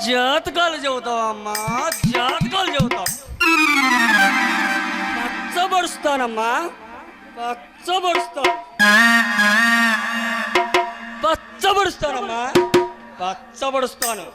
జాతకాలు చెబుతావమ్మా, జాతకాలు చెబుతావు. పచ్చబడుస్తానమ్మా, పచ్చబడుస్తాను, పచ్చబడుస్తానమ్మా, పచ్చబడుస్తాను.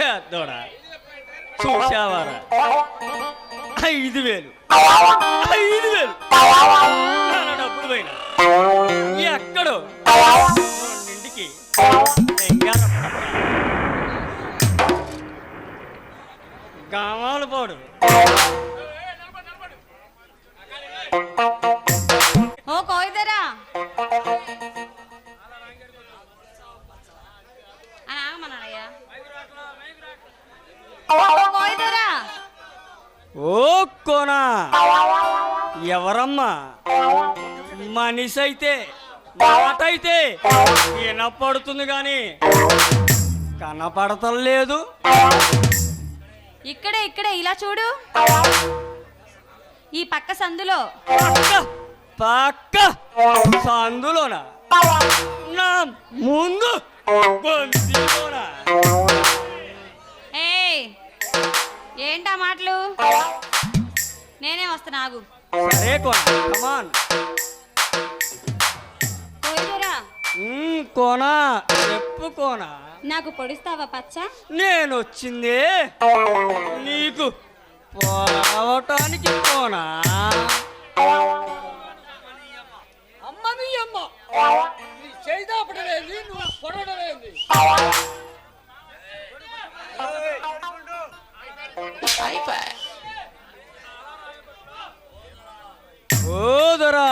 పేదోడా చూసావారా 5,000 నా డబ్బులు పోయినా ఎక్కడో ఇంటికి గామాలు పోడు. ఓ కోయిదరా ఆగమన్నాడయ్యా. కోయిదరా ఓ కోనా ఎవరమ్మా? మనిషి అయితే మాట అయితే వినపడుతుంది గాని కనపడతలేదు. ఇక్కడే ఇలా చూడు. ఈ పక్క సందులో. పక్క సందులోనా? నా ముందు గొంతులోనా? ఏయ్ ఏంటా మాటలు? నేనే వస్తున్నా ఆగు. సరే కోనా కమాన్. కోయిదరా కోనా చెప్పు కోనా. నాకు పొడిస్తావా పచ్చ? నేను వచ్చిందే నీకు పోవటానికి కోనా. అమ్మని అమ్మ చేయిదాపడలేదు నువ్వు పొడవడలేదు. ఓదరా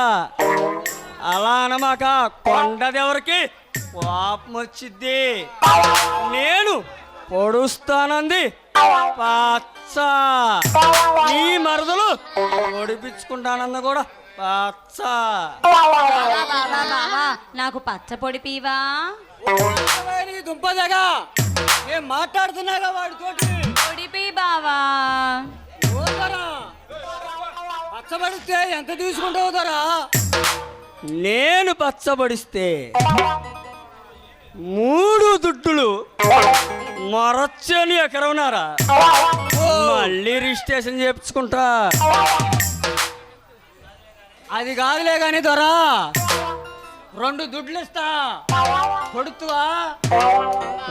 అలా అనమాక కొండదెవరికి కోపం వచ్చిద్ది. నేను పొడుస్తానంది పచ్చ. నీ మరదలు పొడిపించుకుంటానంది కూడా పచ్చ. నాకు పచ్చ పొడిపీవా? దుంపదగా నేను మాట్లాడుతున్నాగా వాడితోటి. పొడిపి బావా. పచ్చబడిస్తే ఎంత తీసుకుంటావు ధర? నేను పచ్చబడిస్తే 3 దుడ్డులు మరొచ్చని ఎకరవునారా? మళ్ళీ రిజిస్ట్రేషన్ చేయించుకుంటా. అది కాదులే కానీ దొరా 2 దుడ్లు ఇస్తా కొడుతువా?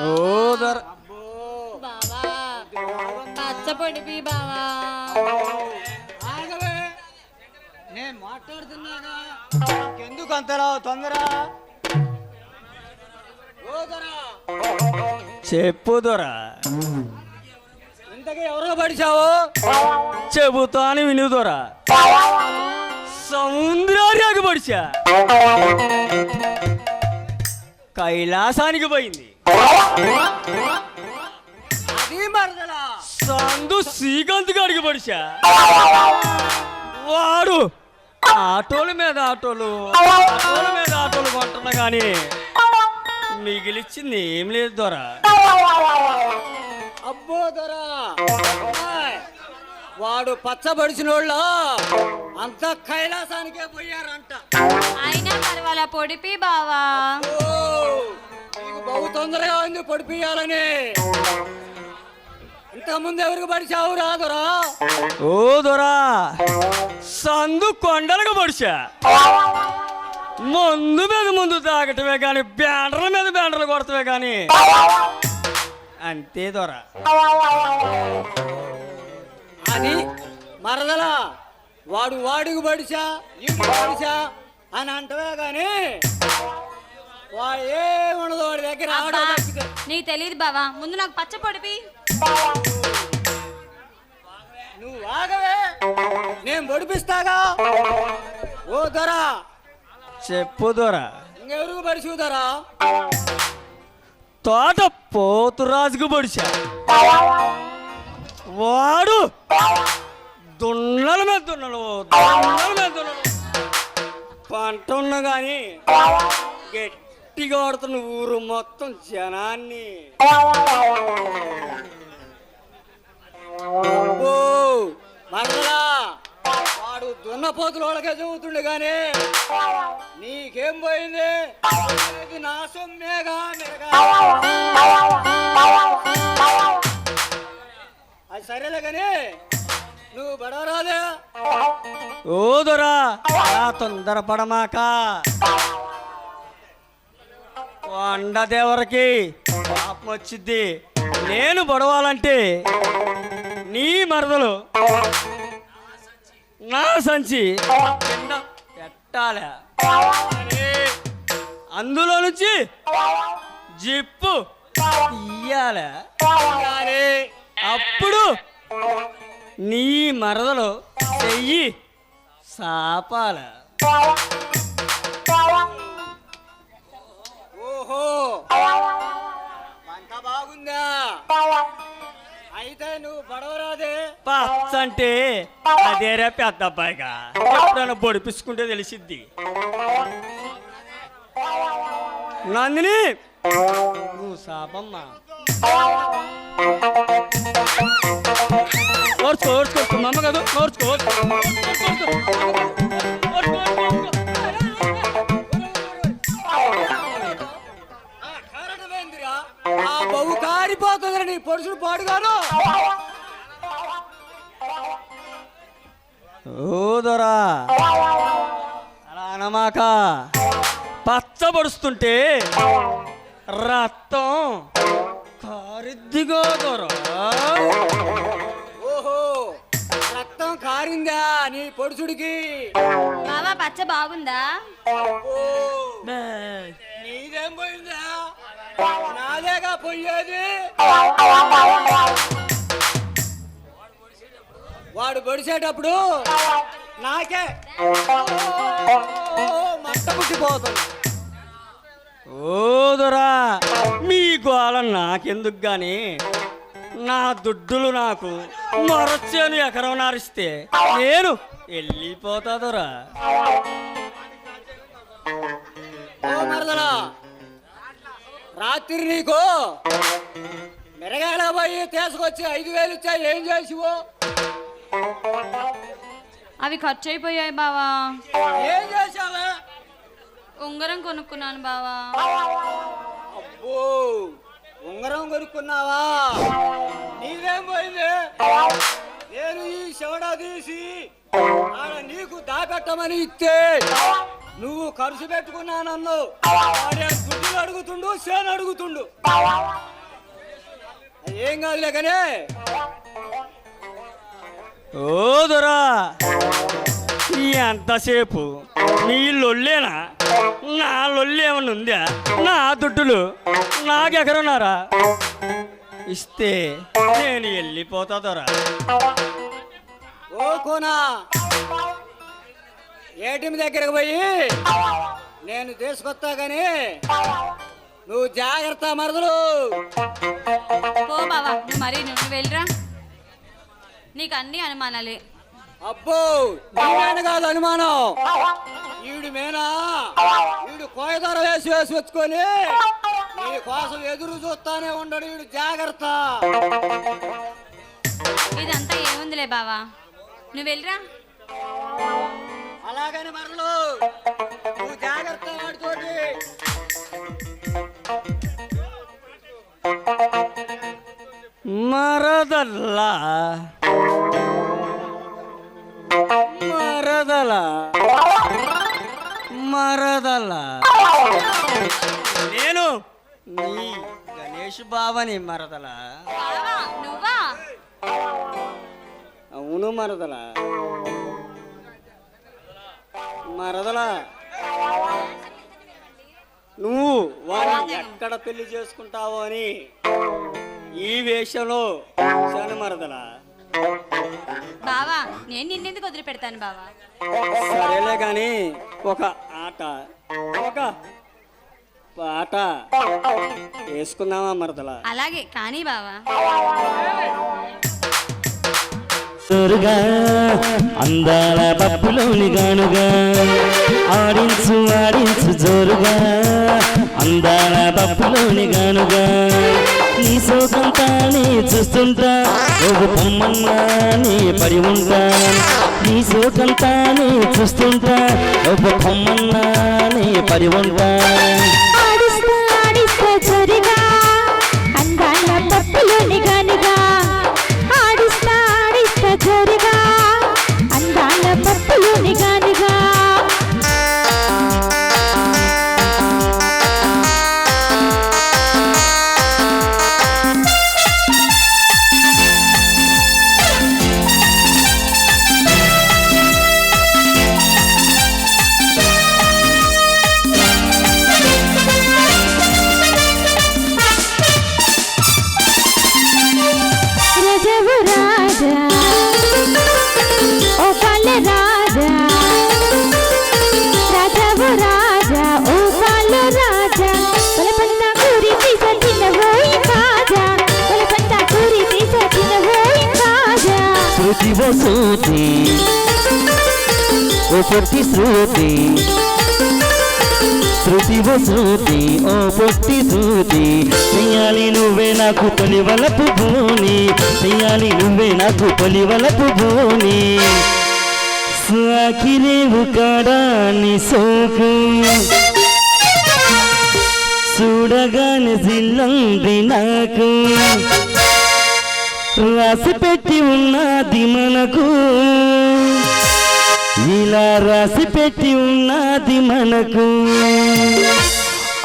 ఓ దొర బావా పచ్చ పొడిపి బావా. నేను మాట్లాడుతున్నాగా ఎందుకు అంతరా తొందర? చెప్పు దొరా ఇంతకీ ఎవరో పడిచావు? చెబుతాను విను దొరా. సముద్రానికి పడిచా కైలాసానికి పోయింది. సందు శ్రీకాంత్ గారికి పడిచా వాడు ఆటోల మీద ఆటోలు కొంటున్నా కానీ మిగిలిచ్చింది ఏం లేదు దొరా. అబ్బో దొరా వాడు పచ్చబడిచిన వాళ్ళ అంత కైలాసానికే పోయారంట. అయినా పర్వాలా పొడిపి బావా. నీకు బహు తొందరగా ఉంది పొడిపియాలని. ఇంతకుముందు ఎవరికి పడిచావు రా దొరా? ఓ దొరా సందు కొండలకు పడిచా. ముందు మీద ముందు తాగటమే కానీ బ్యానర్ల మీద బ్యానర్లు కొడతమే కానీ అంతే దొరా. అది మరదలా వాడికి పడిచా నీకు పడిచా అని అంటవే కానీ వాడు ఏముండదు వాడి దగ్గర. నీకు తెలియదు బావా. ముందు నాకు పచ్చ పొడిపి. నువ్వు ఆగవే నేను పొడిపిస్తాగా. ఓ దొరా చెప్పు దొరా ఇంకెవరికి పడిచు దొరా? తోట పోతురాజుకు పడిచా. వాడు దున్నల మీద దున్నలు పంట ఉన్నా కానీ గట్టిగా ఆడుతున్న ఊరు మొత్తం జనాన్ని. మరలా వాడు దున్నపోతుల వాళ్ళకే చదువుతుండే కానీ నీకేం పోయింది? నా సొమ్మేగా అది సరేలే కానీ నువ్వు బడవరాలే. ఓ దొరా తొందరపడమాక. కొండదేవరికి పాపం వచ్చిద్ది. నేను పడవాలంటే నీ మరదలు నా సంచి కింద పెట్టాలి. అందులో నుంచి జిప్పు తీయాలి. అప్పుడు నీ మరదలు చెయ్యి సాపాల. ఓహో, అంత బాగుందా? అయితే నువ్వు పడవరాదే. పచ్చంటే అదేరా పెద్ద అబ్బాయిగా ఎప్పుడైనా పొడిపించుకుంటే తెలిసిద్ది. నందిని నువ్వు సాపమ్మా. ఓర్చుకో ఓర్చుకో మా అమ్మ కాదు, ఓర్చుకో కారణమేందిరా? ఆ బహు కారిపోతుందిరా నీ పొడుచుడు పాడుగాను. ఓదరా అలా అనమాక. పచ్చబడుస్తుంటే రక్తం కారిద్దిగో దొరా. ఓహో, రక్తం కారిందా నీ పొడుచుడికి? బావా పచ్చ బాగుందా? ఓ, నీదేం పోయిందా? నాదేగా పోయేది. వాడు పొడిచేటప్పుడు నాకే మంట పుట్టిపోతుంది. ఓదరా మీ గోళ నాకెందుకు గాని నా దుడ్డులు నాకు మరొచ్చేను ఎకరం నారిస్తే నేను వెళ్ళిపోతాదురా. ఓ మరదలా, రాత్రి నీకు మిరగాయల పోయి తీసుకొచ్చి 5,000 ఇచ్చా, ఏం చేసివో? అవి ఖర్చు అయిపోయాయి బావా. ఏం చేసావా? ఉంగరం కొనుక్కున్నాను బావా. అబ్బో, ఉంగరం కొనుక్కున్నావా? నీదేం పోయింది? నేను ఈ శవడా తీసి ఆడ నీకు దాపెట్టమని ఇస్తే నువ్వు ఖర్చు పెట్టుకున్నానన్ను. వాడే గుడ్డులు అడుగుతుండు, సేను అడుగుతుండు. ఏం కాదులే కానీ ఓదరా ఎంతసేపు మీ లొల్లేనా? నా లొల్లి ఏమన్నా ఉందా? నా దుడ్డులు నాకెకరున్నారా? ఇస్తే నేను వెళ్ళిపోతాదరా. ఓ కోనా, ఏటీఎం దగ్గరకు పోయి నేను తీసుకొస్తా గాని నువ్వు జాగ్రత్త మరదలు. పో బావా, నువ్వు నువ్వు వెళ్ళిరా. నీకు అన్ని అనుమానాలే. అబ్బో, నీమేన కాదు అనుమానం. ఈడు మేనా, ఈడు కోయదొర వేసి వచ్చుకొని నీ కోసం ఎదురు చూస్తానే ఉండడు. ఈడు జాగ్రత్త. ఇదంతా ఏముందిలే బావా, నువ్వు వెళ్ళిరా. అలాగని మరలు నువ్వు జాగ్రత్త వాడితోటి. మరదల్లా మరదలా మరదలా నేను నీ గణేష్ బావని మరదలా. బావా నువ్వా? అవును మరదలా. మరదలా నువ్వు వాడిని ఎక్కడ పెళ్లి చేసుకుంటావో అని ఈ వేషంలో శని మరదలా. బావా నేను నిన్నెందుకు వదిలిపెడతాను బావా. సరేలే గాని ఒక ఆట ఒక పాట వేసుకుందామా మరదలా? అలాగే కానీ బావా. జోరుగా అందాల పప్పులోని గానుగా ఆడించు ఆడించు జోరుగా అందాల పప్పులోని గానుగా నీ సోకంతానే చూస్తుంటా ఒక బొమ్మన్నా నీ పడి ఉంటా. నీ సోకంతానే చూస్తుంటా ఒక బొమ్మన్నా నీ పడి ఉంటా. ఆడిస్తా ఆడిస్తా జోరుగా అందాల పప్పులోని గానుగా ఆడిస్తా ఆడిస్తా జోరుగా అందాల పప్పులోని గానుగా. శృతి ఓ పొట్టి శృతి శృతి ఓ శృతి ఓ పొట్టి శృతి చెయ్యాలి నువ్వే నాకు తొలివలపు భూని చెయ్యాలి నువ్వే నాకు తొలివలపు భూని సాకిరేవు కాడాని సోకు చూడగానే జిల్లంది నాకు రాసి పెట్టి ఉన్నది మనకు ఇలా రాసి పెట్టి ఉన్నది మనకు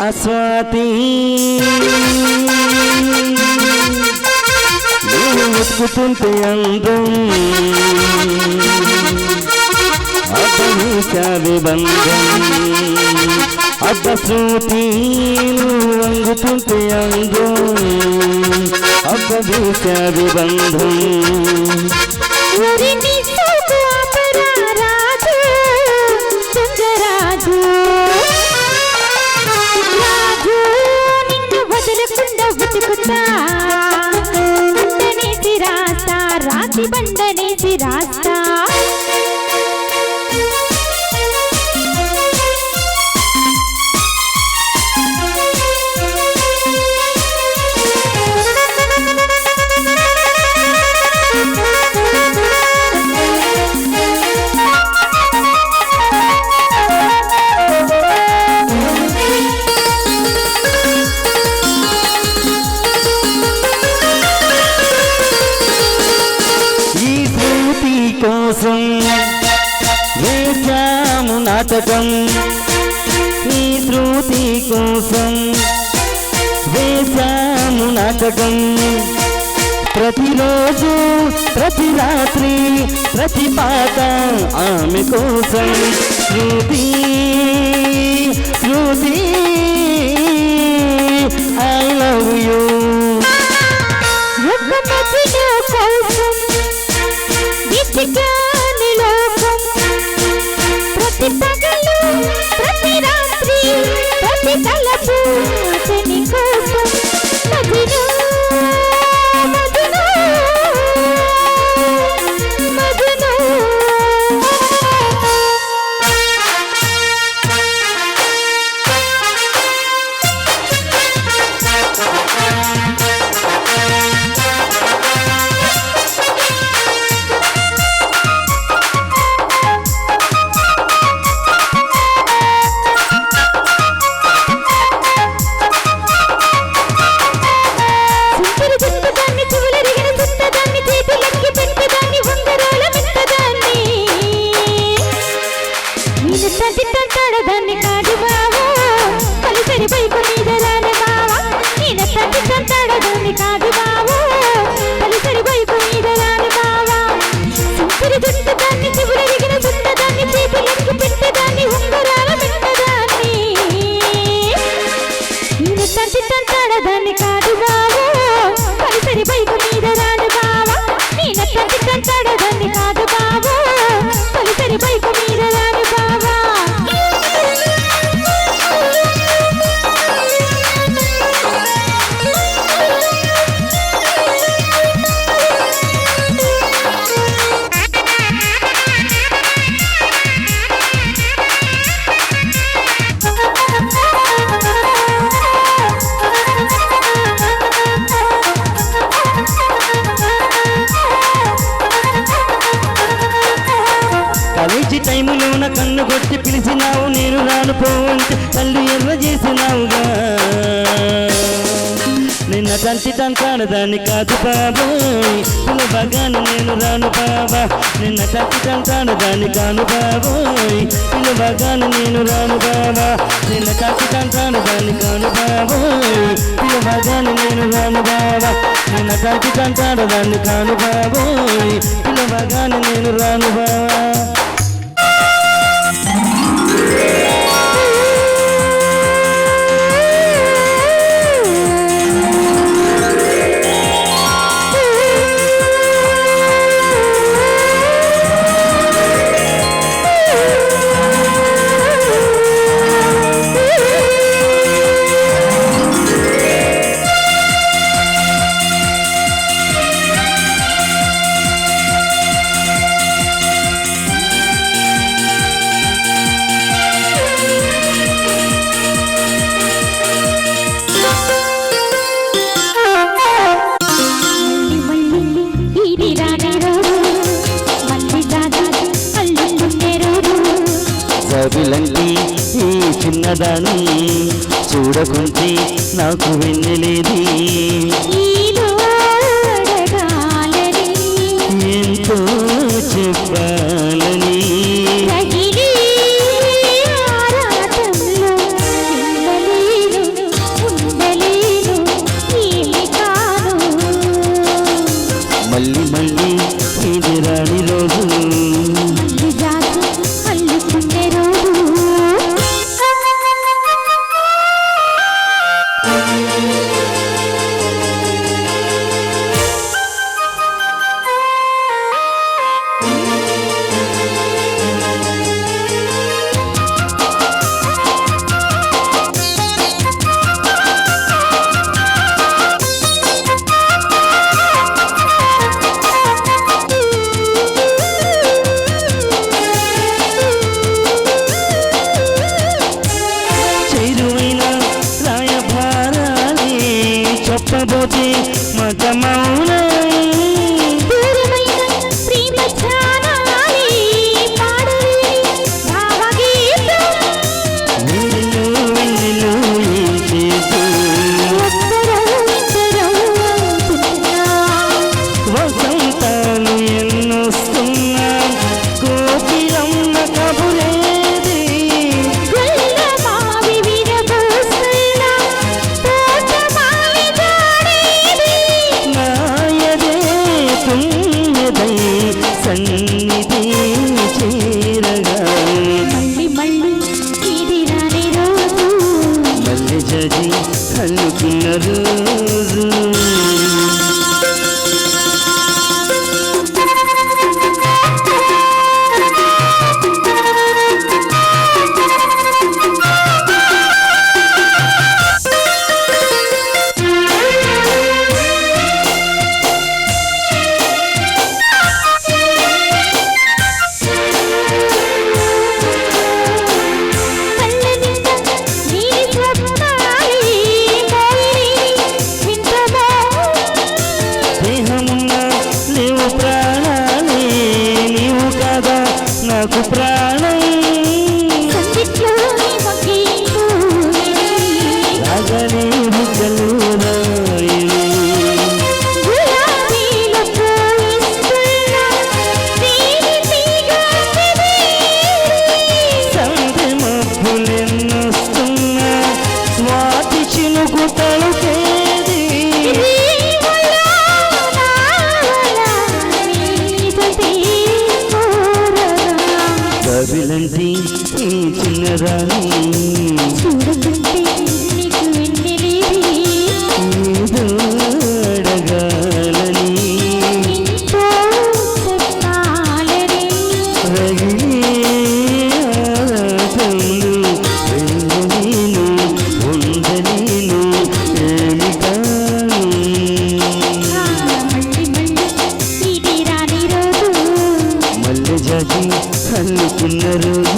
అస్వాతి నువ్వు ముట్టుకుంటే అందం అతని బంధం అద్ద శృతి నువ్వు వంగుతుంటే అందం అబ్బది బంధం ఊరిని సోకు అపరారాజు తుంగరాజు రాజు నిన్ను వదలకుండా వెతుకుతా బండనేసి రాస్తా రాతి బండనేసి రాస్తా కోసం వేశాము నాటకం ఈ శృతి కోసం వేశాము నాటకం ప్రతిరోజు ప్రతి రాత్రి ప్రతి పాట ఆమె కోసం శృతి శృతి ఐ లవ్ యూ విసిగాని లోకం ప్రతి పగలు ప్రతి రాత్రి ప్రతి తలపు అతని కోసం మదిలో మదిలో మదిలో దాన్ని కాదు బావా కలిసరి బైకు మీద రాని బావా నేను తగ్గిస్తాడు దాన్ని కాదు బావా కలిసరి బైకు మీద రాని బావా సింపురి జుట్టు దాన్ని చివులరిగిన జుట్టు దాన్ని చేతులకి పెట్టేదాన్ని ఉంగరాల పెట్టదాన్ని నేను తగ్గిస్తాడు దాన్ని కాదు బావా కలిసరి బైకు మీద రాని బావా నేను తగ్గిస్తాడు దాన్ని కాదు బావా కలిసరి బైకు మీద రాని బావా కాలేజీ టైములోన కన్ను కొట్టి పిలిచినావు నేను రాను పోవంటే కళ్ళు ఎర్ర చేసినావుగా నిన్న తంటి తంటాడదాన్ని కాదు బాబోయ్ పిలవగాను నేను రాను బాబా నిన్న తంటి తంటాడదాన్ని కాను బాబోయ్ పిలవగాను నేను రాను బాబా నిన్న తంటి తంటాడదాన్ని కాను బాబోయ్ పిలవగాను నేను రాను బాబా నిన్న తంటి తంటాడదాన్ని కాను బాబోయ్ పిలవగాను నేను రాను బాబా చిన్నదాని చూడకుంటే నాకు వెన్నెలేది నీలో అడగాలని ఎంతో చెప్పాలని రగిలే ఆరాటంలో ఉండలేను ఏమి కాను మళ్ళీ మళ్ళీ ఇది రాని రోజు మల్లి జాజి అల్లుకునే రోజు చేరువైన రాయభారాలే చెప్పబోతే మత మౌనై దూరమైన ప్రేమ ధ్యానాలే పాడలేని భావగీతం వెన్నెలు వెన్నెలు ఏం చేస్తూ ఒక్కరో ఇద్దరో అవుతున్నా వసంతాలు ఎన్నొస్తున్నా కోకిలమ్మ కబురేది గొల్లమావి విరబోస్తున్నా తోటమావి జాడేది నాయదే పుణ్యదై సన్నిధి చేరగా మళ్ళీ మళ్ళీ ఇది రాని రోజు మల్లె జడి అల్లుకున్న రోజు కళ్ళ నిండా నీలి స్వప్నాలే మోయిని వింటమో దేహమున్న నీవు ప్రాణాలే నీవు కాదా నాకు ప్రాణం సందిట్లోని మగ్గిలు రాగనే బుగ్గలు రాయని గులాబీల పోయిస్తున్న తీరి తీగ సంధి మబ్బులెన్నొస్తున్నా స్వాతి చినుకు తలుపేది కవిలంటి ఈ చిన్నదాని ఏదో అడగాలని రగిలే ఆరాటంలో వెళ్ళలేను ఉండలేను ఏమి కాను మల్లె జాజి అల్లుకున్న రోజు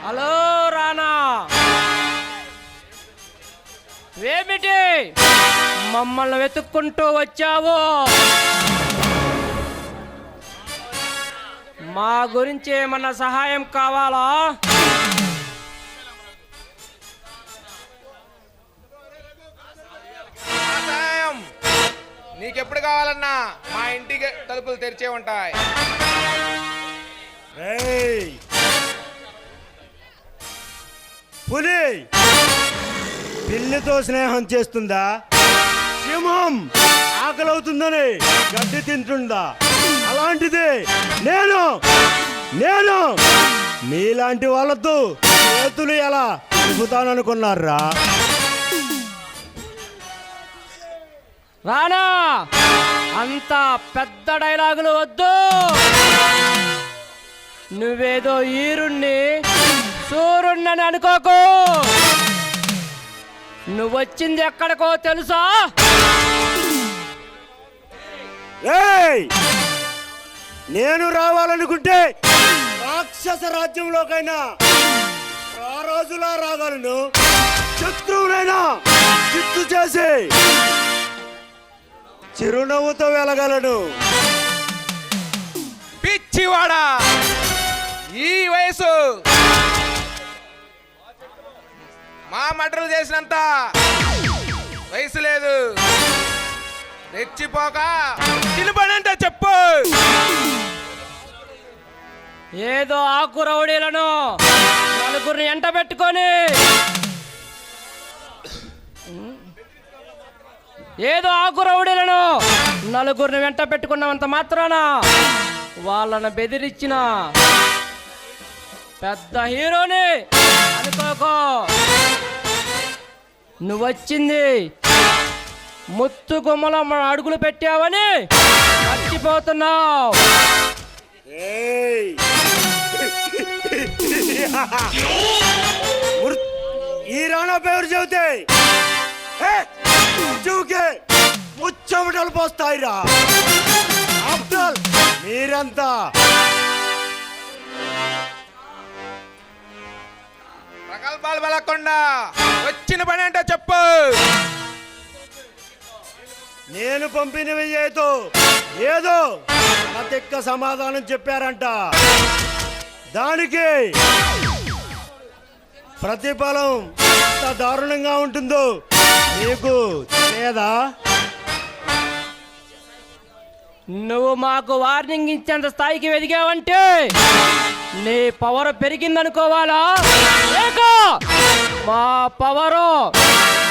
హలో రానా, ఏమిటి మమ్మల్ని వెతుక్కుంటూ వచ్చావు? మా గురించి ఏమన్నా సహాయం కావాలా? సహాయం నీకెప్పుడు కావాలన్నా మా ఇంటికి తలుపులు తెరిచే ఉంటాయి. పులి పిల్లితో స్నేహం చేస్తుందా? సింహం ఆకలవుతుందని గడ్డి తింటుందా? అలాంటిది నేను నేను మీలాంటి వాళ్ళతో చేతులు ఎలా చెబుతాననుకున్నారా? రానా, అంత పెద్ద డైలాగులు వద్దు. నువ్వేదో ఈరుణ్ణి సూర్యుణ్ణని అనుకోకు. నువ్వొచ్చింది ఎక్కడికో తెలుసా? ఏయ్! నేను రావాలనుకుంటే రాక్షస రాజ్యంలోకైనా రారాజులా రాగలను, శత్రువునైనా చిత్తు చేసి చిరునవ్వుతో వెళ్ళగలను. పిచ్చివాడా, ఈ వయసు మా మటలు చేసినంత వయసు లేదు. రెచ్చిపోక చిలుపనంటే చెప్పు. ఏదో ఆకు రౌడీలను నలుగురిని ఎంట పెట్టుకొని వెంట పెట్టుకున్నంత మాత్రాన వాళ్ళను బెదిరించిన పెద్ద హీరోని అనుకోకో. నువ్వొచ్చింది ముత్తు గుమ్మలో అడుగులు పెట్టావని మర్చిపోతున్నావు. ఏయ్! ఈ రాణా పేరు చెబితే చూకే ముచ్చమటలు పోస్తాయిరా. ఆఫ్టర్ మీరంతా ప్రగల్భాలు పలకుండా వచ్చిన పని అంటే చెప్పు. నేను పంపినవి ఏదో అతిక్క సమాధానం చెప్పారంట. దానికి ప్రతిఫలం ఎంత దారుణంగా ఉంటుందో నీకు తెలియదా? నువ్వు మాకు వార్నింగ్ ఇచ్చేంత స్థాయికి ఎదిగావంటే నీ పవర్ పెరిగిందనుకోవాలా, లేక మా పవరు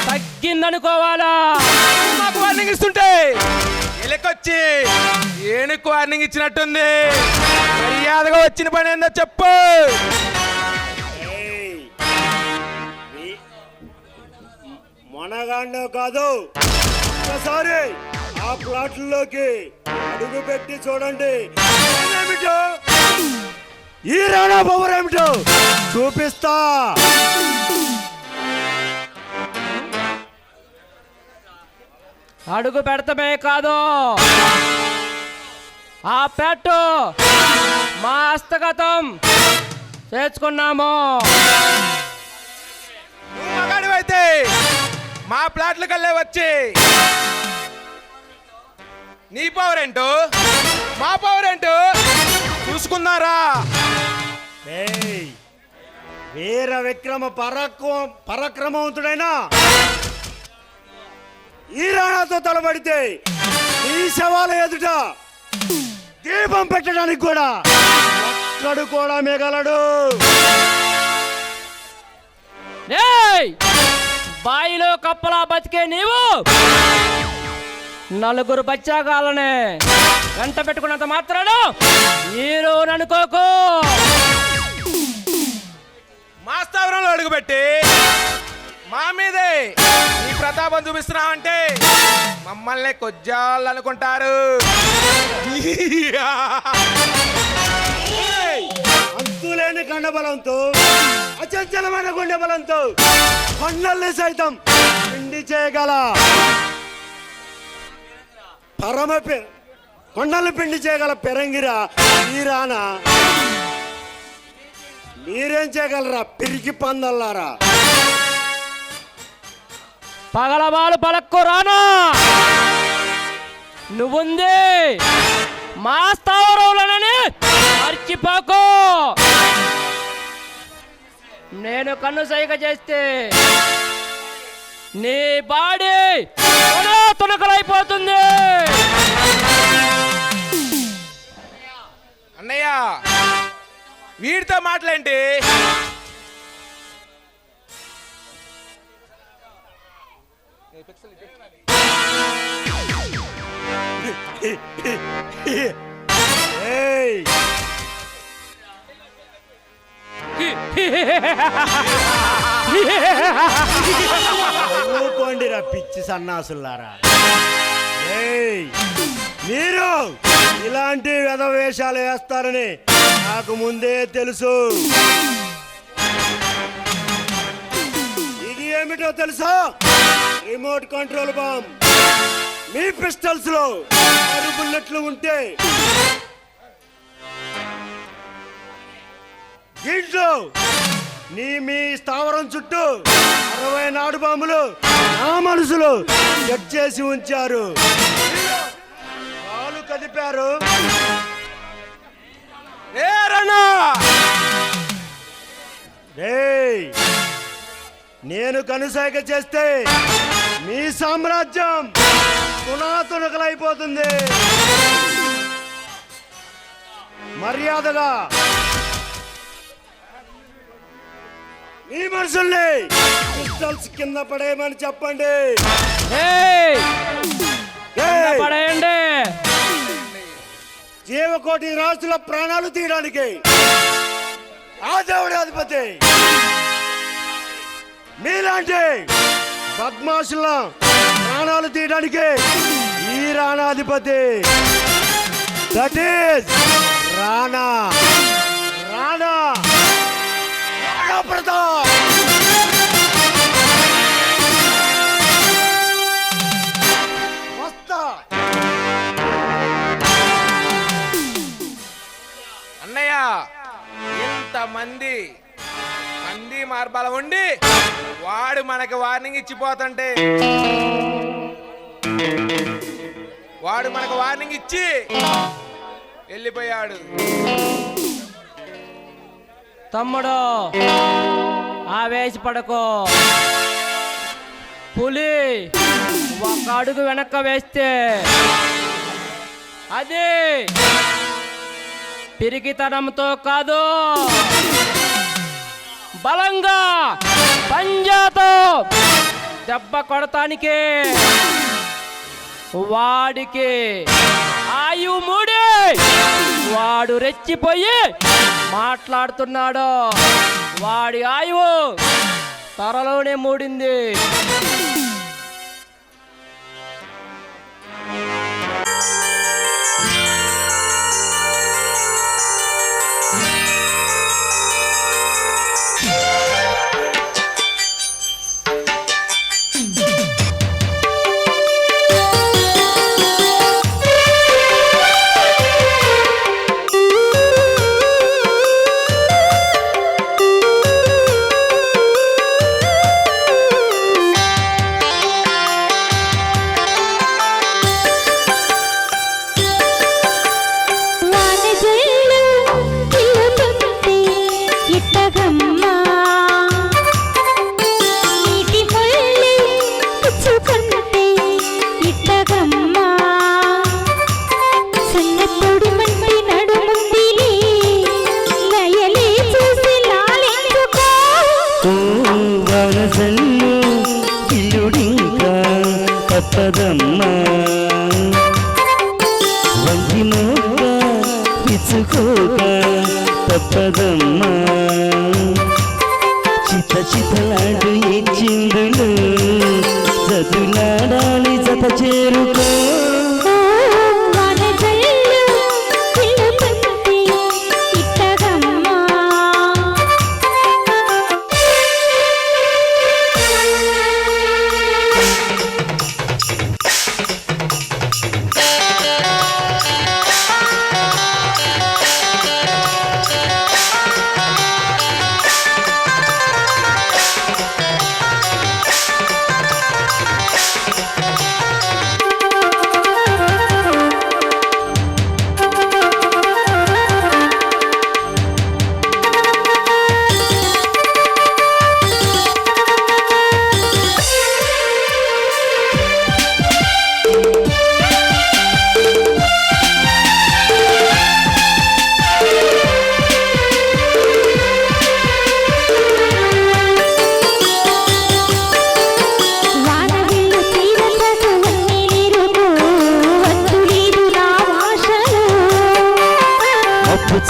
తగ్గిందనుకోవాలా? మాకు వార్నింగ్ ఇస్తుంటే ఎలకొచ్చి ఏనుకు వార్నింగ్ ఇచ్చినట్టుంది. మర్యాదగా వచ్చిన పని ఏందో చెప్పు. ఏయ్! మొనగాండో కాదు, ఒకసారి ఆ ప్లాట్లోకి అడుగు పెట్టి చూడండి. ఏమిటో ఈ రాణా పవర్ ఏమిటో చూపిస్తా. అడుగు పెడతమే కాదు, ఆ పెట్టు మా హస్తగతం చేసుకున్నాము. నువ్వు మగాడివైతే మా ప్లాట్ల కల్లే వచ్చి నీ పవర్ ఏంటో మా పవర్ ఏంటో చూసుకున్నారా? ఏయ్! వీర విక్రమ పరాక్రమవంతుడైనా ఈ రాణాతో తలబడితే ఈ శవాల ఎదుట దీపం పెట్టడానికి కూడా ఒక్కడు కూడా మిగలడు. ఏయ్! బాయిలో కప్పలా బతికే నీవు నలుగురు బచ్చాగాలనే వెంట పెట్టుకున్నంత మాత్రాన హీరోని అనుకోకు. మా స్థావరంలో అడుగుపెట్టి మా మీదే నీ ప్రతాపం చూపిస్తున్నావంటే మమ్మల్ని కొజ్జాళ్ళు అనుకుంటారు. అంతులేని కండబలంతో, అచంచలమైన గుండె బలంతో కొండల్ని సైతం పిండి చేయగల కొండల్ని పిండి చేయగల పెరంగిరా ఈ రానా. మీరేం చేయగలరా పిరికి పందల్లారా? పగలవాళ్ళు పలక్కు రానా, నువ్వుంది మా స్థావరంలోనని మర్చిపోకు. నేను కన్ను సైగ చేస్తే నీ బాడీ తునకలైపోతుంది. అన్నయ్య వీడితో మాటలేంటి? ఏయ్! ఊకోండిరా పిచ్చి సన్నాసులారా. ఏయ్! మీరు ఇలాంటి వేషాలు వేస్తారని నాకు ముందే తెలుసు. ఇది ఏమి ఏమిటో తెలుసా? Remote control bomb. మీ పిస్టల్స్ లో 6 బుల్లెట్లు ఉంటే దీంట్లో మీ స్థావరం చుట్టూ 60 నాడు బాంబులు నా మనసులో సెట్ చేసి ఉంచారు. వాళ్ళు కదిపారు. నేను కనుసైగ చేస్తే మీ సామ్రాజ్యం తునాతునకలైపోతుంది. మర్యాదగా మీ మనుషుల్ని పిస్టల్స్ కింద పడేయమని చెప్పండి. పడేయండి. జీవకోటి రాజుల ప్రాణాలు తీయడానికి ఆ దేవుడి అధిపతి. మీలాంటి బద్మాషుల ప్రాణాలు తీయడానికి ఈ రాణాధిపతి. That is Rana Rana Rana Pratap. వస్తా అన్నయ్య, ఇంతమంది మార్బాల ఉండి వాడు మనకి వార్నింగ్ ఇచ్చిపోతుంటే, వాడు మనకు వార్నింగ్ ఇచ్చి వెళ్ళిపోయాడు. తమ్ముడు ఆవేశపడకో. పులి ఒక అడుగు వెనక్క వేస్తే అది పిరికితనంతో కాదు, బలంగా పంజాతో దెబ్బ కొడతానికి వాడికి ఆయువు మూడి వాడు రెచ్చిపోయి మాట్లాడుతున్నాడు. వాడి ఆయువు త్వరలోనే మూడింది. తప్పదమ్మా వంగి మోక ఇచ్చుకోక తప్పదమ్మా చిత చితలాడు ఈ చిందులు చదులాడాలి జత చేరుకో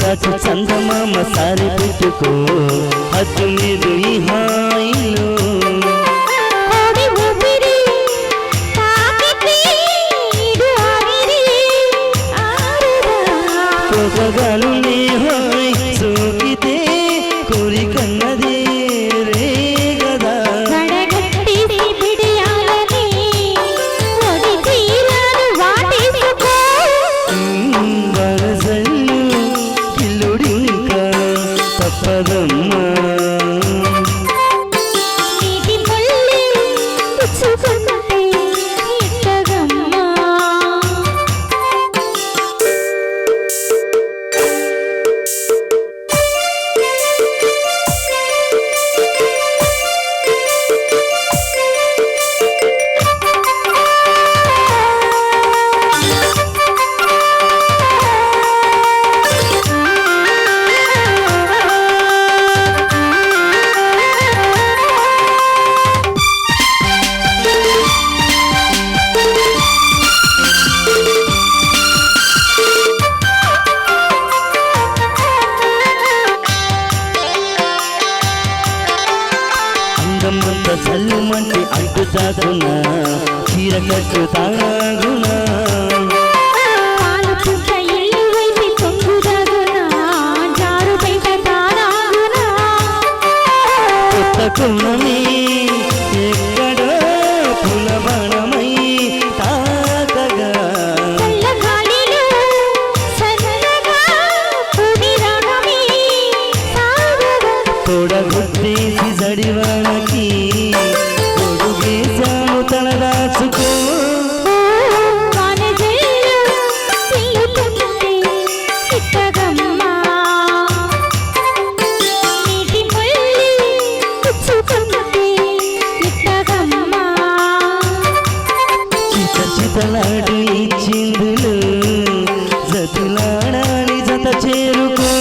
చాటు చందమామ సారి పెట్టుకో హద్దు లేదు ఈ హాయిలో పొగగాలు నీ హాయ్ సోకితే కోరికన్నది రే గదా తప్పున చీర కట్టు తాగునా పాలు పుట్ట ఇల్లు వైసి పొంగుదాగునా జారు బయట తానాగునా కొత్త కుమ్మని ఎక్కడో పులబణమై తాకగా చల్ల గాలిలో సన్నగా పుడి రాగమే సాగగా తోడగుద్దేసి జడివానకి తొడుగేశాను తలదాచుకో వానజల్లు పిల్లుతుంటే చిత్తగమ్మా నీటి ముల్లి కుచ్చుకుంటే చిత్తగమ్మా చితలాడు ఇచ్చిందులు జతులాడాలి జత చేరుకో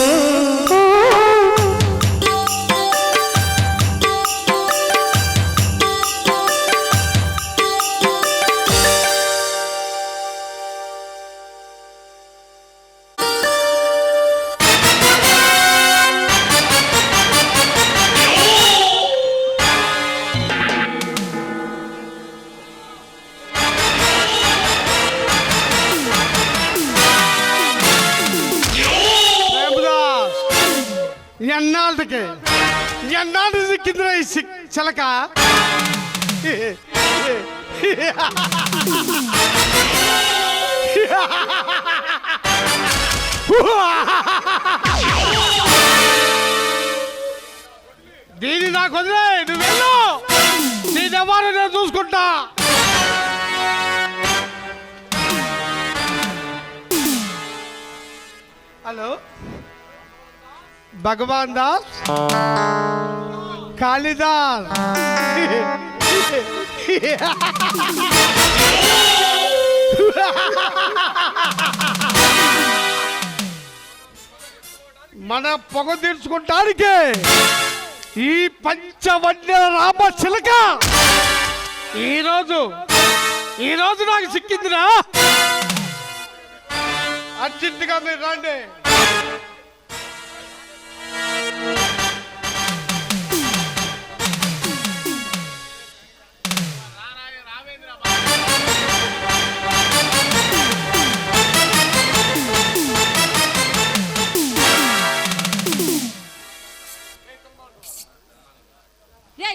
ఎన్నాళ్ళు సిక్కిందిరా ఈ చిలక దీన్ని నాకు వదిలే, నువ్వు వెళ్ళు, నీ దెబ్బను నేను చూసుకుంటా. హలో భగవాన్ దాస్, కాళిదాస్, మన పొగ తీర్చుకుంటానికి ఈ పంచవన్య రామ చిలక ఈరోజు నాకు సిక్కిందిరా. అర్జెంటుగా మీరు రండి.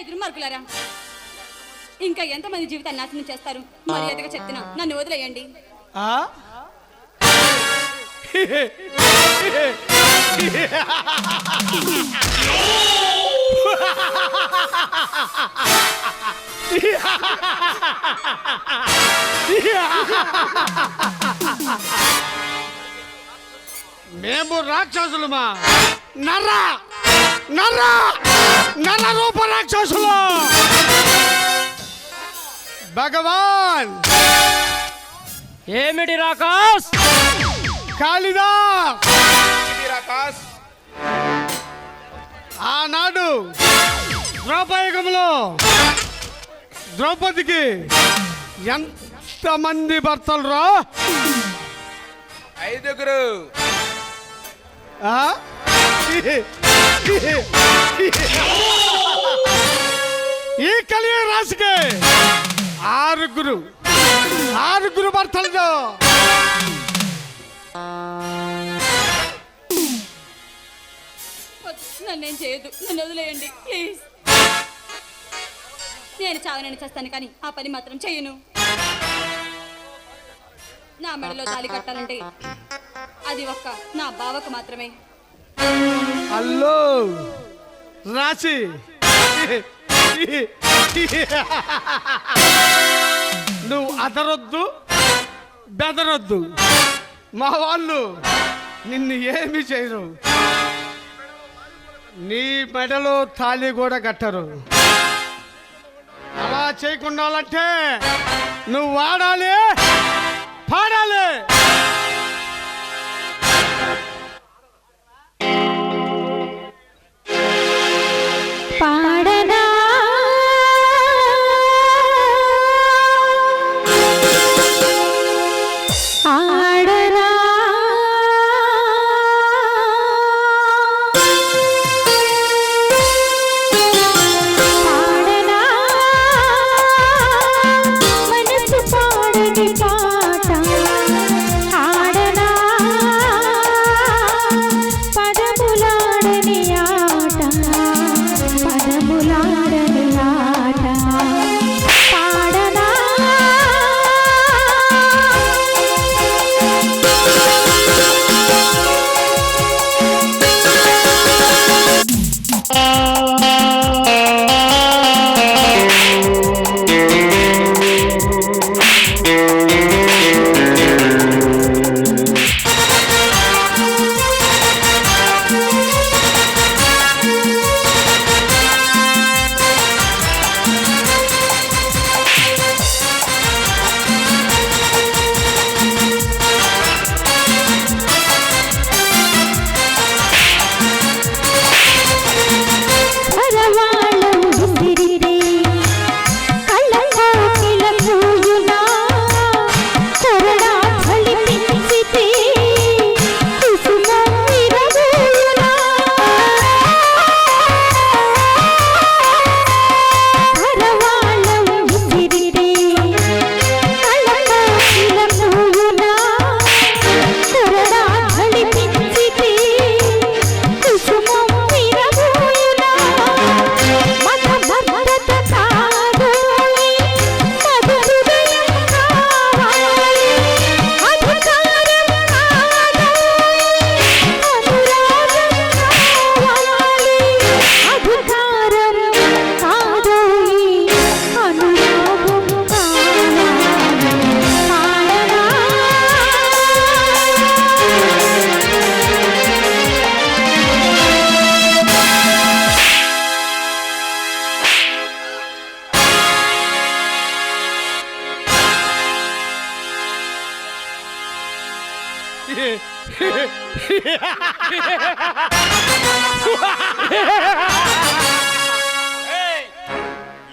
దుర్మార్గులారా, ఇంకా ఎంతమంది జీవితాన్ని నాశనం చేస్తారు? మర్యాదగా చెప్తున్నా, నన్ను వదిలేయండి. మేము రాక్షసులమా? నర్రా రూప రాక్షసులు. భగవాన్ ఏమిటి రాకాస్? కాళిదాస్ రాకాస్, ఆనాడు ద్రౌపయుగంలో ద్రౌపదికి ఎంతమంది భర్తలు రా? 5. ఈ కలియుగ రాశికి 6 భర్తలు. నన్నేం చేయొద్దు, నన్ను వదిలేయండి ప్లీజ్. నేను చావనని చేస్తాను కానీ ఆ పని మాత్రం చేయను. నా మెడలో తాళి కట్టాలంటే అది ఒక్క నా బావకు మాత్రమే. హలో రాశి, నువ్వు అదరొద్దు బెదరొద్దు, మా వాళ్ళు నిన్ను ఏమి చేయరు. నీ మెడలో తాళి కూడా కట్టరు. అలా చేయకుండా అంటే నువ్వు వాడాలి, పాడాలి. పాడనా ఆడరా పాడనా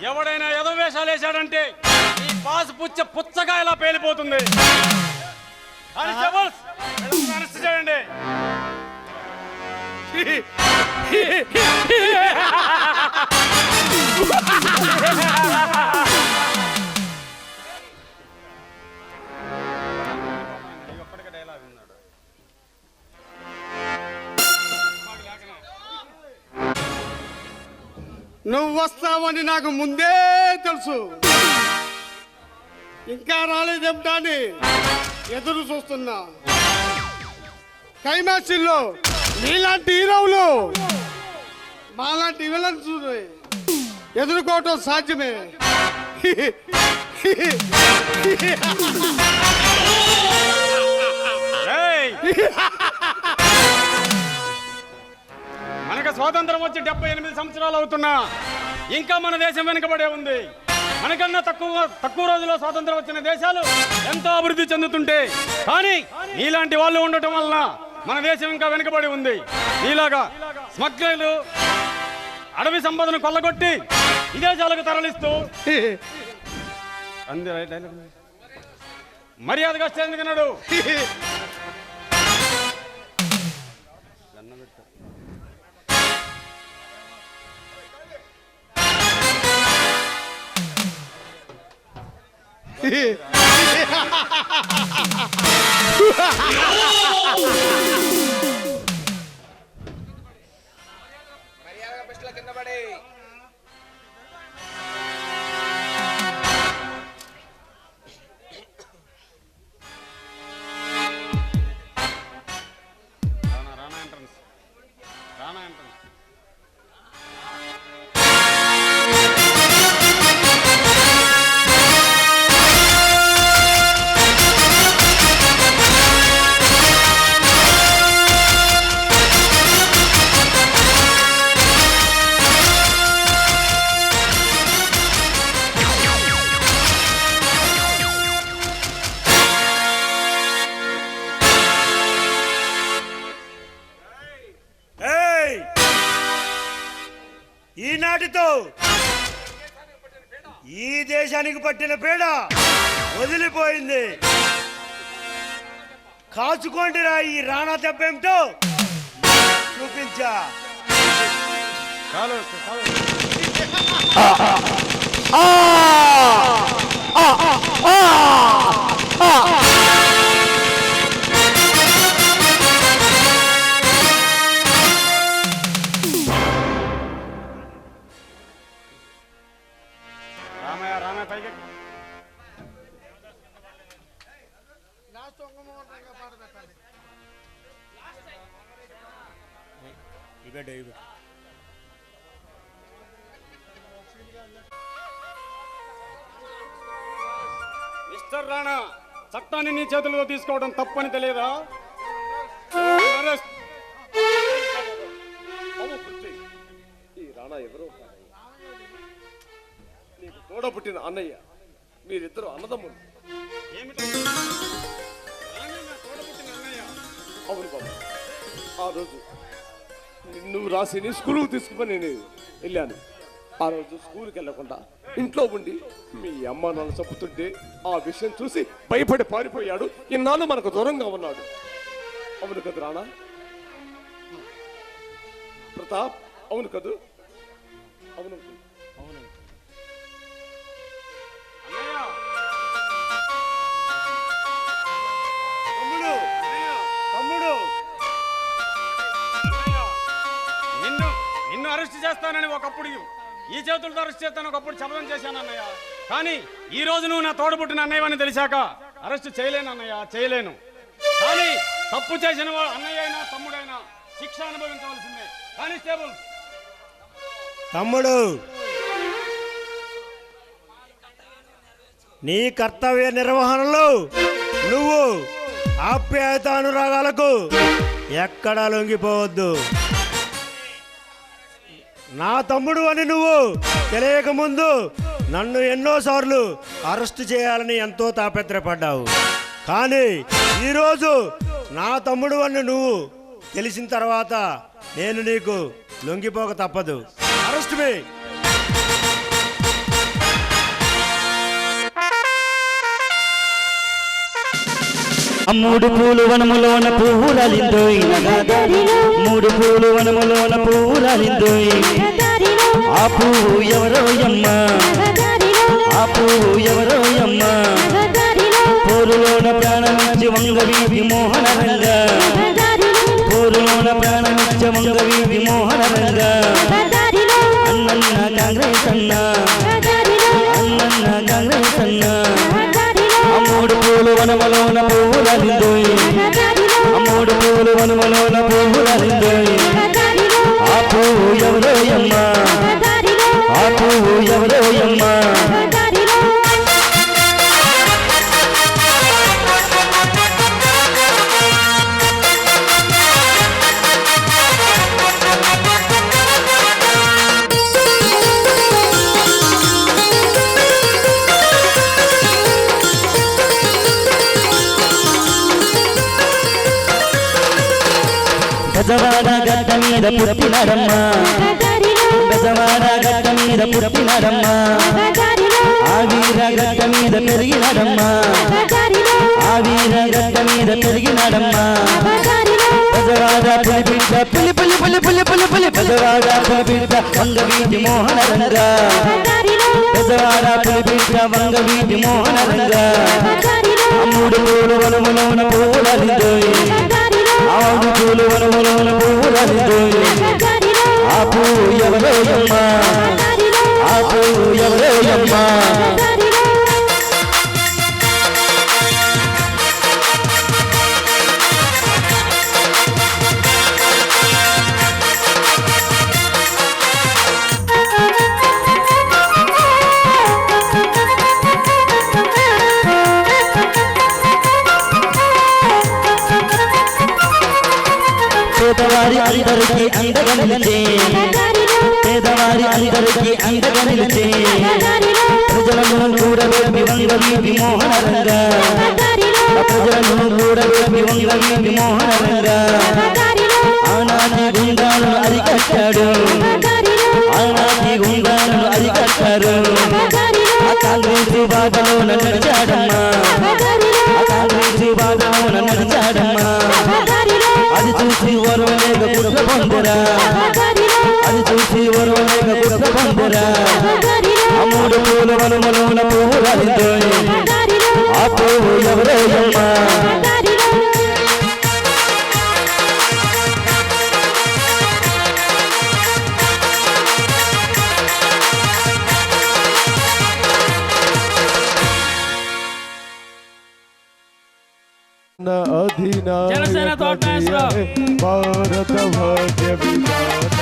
ఎవడైనా ఎదో వేషాలు వేశాడంటే ఈ పాసు పుచ్చగా ఇలా పేలిపోతుంది. అరెస్ట్ చేయండి. నువ్వు వస్తావని నాకు ముందే తెలుసు. ఇంకా రాలేదేమిటా అని ఎదురు చూస్తున్నా. కైమాసిల్లో నీలాంటి హీరోలు మాలాంటి విలన్స్ ఎదుర్కోవటం సాధ్యమే. మనకు స్వాతంత్రం వచ్చి 78 సంవత్సరాలు అవుతున్నా ఇంకా మన దేశం వెనుకబడే ఉంది. మనకన్నా తక్కువ రోజుల్లో స్వాతంత్రం వచ్చిన దేశాలు ఎంతో అభివృద్ధి చెందుతుంటే కానీ నీలాంటి వాళ్ళు ఉండటం వలన మన దేశం ఇంకా వెనుకబడి ఉంది. నీలాగా స్మగ్లర్లు అడవి సంపదను కొల్లగొట్టి విదేశాలకు తరలిస్తూ మర్యాదగా ఎందుకన్నాడు. మర్యాదగా పిస్టల్ కింద పడి. ఈనాటితో ఈ దేశానికి పట్టిన పీడ వదిలిపోయింది. కాచుకోండిరా ఈ రాణా దెబ్బేమిటో చూపించా. మిస్టర్ రాణా, చట్టాన్ని నీ చేతుల్లో తీసుకోవడం తప్పని తెలియదా? ఈ రాణా ఎవరో నీకు తోడ పుట్టిన అన్నయ్య. మీరిద్దరు అన్నదమ్ములు. అవును బాబు, ఆ రోజు నువ్వు రాసి స్కూల్కి తీసుకుని నేను వెళ్ళాను. ఆ రోజు స్కూల్కి వెళ్ళకుండా ఇంట్లో ఉండి మీ అమ్మ నాన్న చెప్పుతుంటే ఆ విషయం చూసి భయపడి పారిపోయాడు. ఇన్నాళ్ళు మనకు దూరంగా ఉన్నాడు. అవును కదా రాణా? ప్రతాప్, అవును కదూ? అవును అవును. తమ్ముడు తమ్ముడు నిన్ను అరెస్ట్ చేస్తానని ఒకప్పుడు ఈ చేతులతో అరెస్ట్ చేస్తాను ఒకప్పుడు శపథం చేశాను అన్నయ్య. కానీ ఈ రోజు నువ్వు నా తోడబుట్టిన అన్నయ్యని తెలిసాక అరెస్ట్ చేయలేను అన్నయ్య, చేయలేను. కానీ తప్పు చేసిన వాడు అన్నయ్య అయినా తమ్ముడైనా శిక్ష అనుభవించవలసిందే. కానిస్టేబుల్ తమ్ముడు, నీ కర్తవ్య నిర్వహణలో నువ్వు ఆప్యాయత అనురాగాలకు ఎక్కడా లొంగిపోవద్దు. నా తమ్ముడు అని నువ్వు తెలియకముందు నన్ను ఎన్నోసార్లు అరెస్ట్ చేయాలని ఎంతో తాపత్రపడ్డావు. కానీ ఈరోజు నా తమ్ముడు అని నువ్వు తెలిసిన తర్వాత నేను నీకు లొంగిపోక తప్పదు. అరెస్ట్ మీ. మూడు పూలు వనములోన పువ్వులాలిందోయ్, మూడు పూలు వనములోన పువ్వులాలిందోయ్. ఆ పువ్వు ఎవరోయమ్మ, ఆ పువ్వు ఎవరోయమ్మ. పోరులోన ప్రాణమిచ్చి వంగవీధి మోహన రంగ, పోరులోన ప్రాణమిచ్చి వంగవీధి మోహన రంగ. అన్నన్న కాంగ్రెస్ అన్న, అన్నన్న కాంగ్రెస్ అన్న. మూడు పూలు వనములోన పువ్వులాలిందోయ్, మూడు పూలు వనములోన పువ్వులాలిందోయ్. ఆ పువ్వు ఎవరోయమ్మ, ఆ పువ్వు ఎవరోయమ్మ. బెజవాడ గడ్డ మీద పుట్టినడమ్మ, బెజవాడ గడ్డ మీద పుట్టినడమ్మ. ఆ వీర గడ్డ మీద పెరిగినడమ్మ, ఆ వీర గడ్డ మీద పెరిగినడమ్మ. బెజవాడ పులిబిడ్డ పులి పులి పులి పులి పులి పులి, బెజవాడ పులిబిడ్డ వంగవీధి మోహన రంగ, బెజవాడ పులిబిడ్డ వంగవీధి మోహన రంగ. మూడు పూలు వనములోన పువ్వులాలిందోయ్, ఆవు పూలు వనములోన పువ్వులాలిందోయ్. ఆ పువ్వు ఎవరోయమ్మ, ఆ పువ్వు ఎవరోయమ్మ. పేదవారి అందరికీ అండగా నిలిచే, పేదవారి అందరికీ అండగా నిలిచే. ప్రజలను కూడబెట్టి వంగవీధి మోహన రంగ, ప్రజలను కూడబెట్టి వంగవీధి మోహన రంగ. ఆనాటి గుండాలను అరికట్టాడు, ఆనాటి గుండాలను అరికట్టారు. ఆ కాంగ్రెస్ బాటలో నడిచాడమ్మా, ఆ కాంగ్రెస్ బాటలో నడిచాడమ్మా. అది చూసి వరవలేక కుట్ర పొందరా, అది చూసి వరవలేక కుట్ర పొందరా. ఆ మూడు పూల వనములోన పువ్వులాలిందోయ్, ఆ పువ్వు ఎవరోయమ్మ. జనసేన తోట నాయకులు. భారత భాగ్య విధాత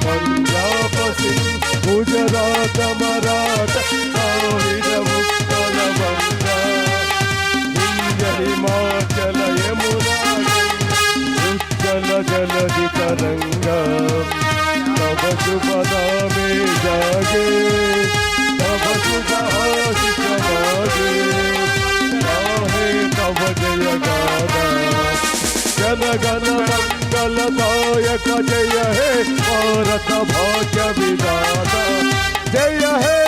పంజాబ్ సింధ్ గుజరాత మరాఠ ద్రావిడ ఉత్కల బంగ వింధ్య హిమాచల యమునా ఉజ్జల జలధి తరంగ. తవ శుభ నామే జాగే, తవ శుభ ఆశిష మాగే. तव जय गाना जन गण मंगलदायक जय हे भारत भाग्य विधाता. जय हे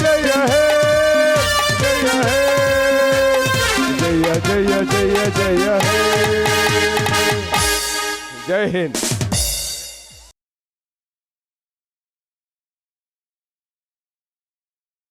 जय हे जय हे जय जय जय जय हे. जय हिंद.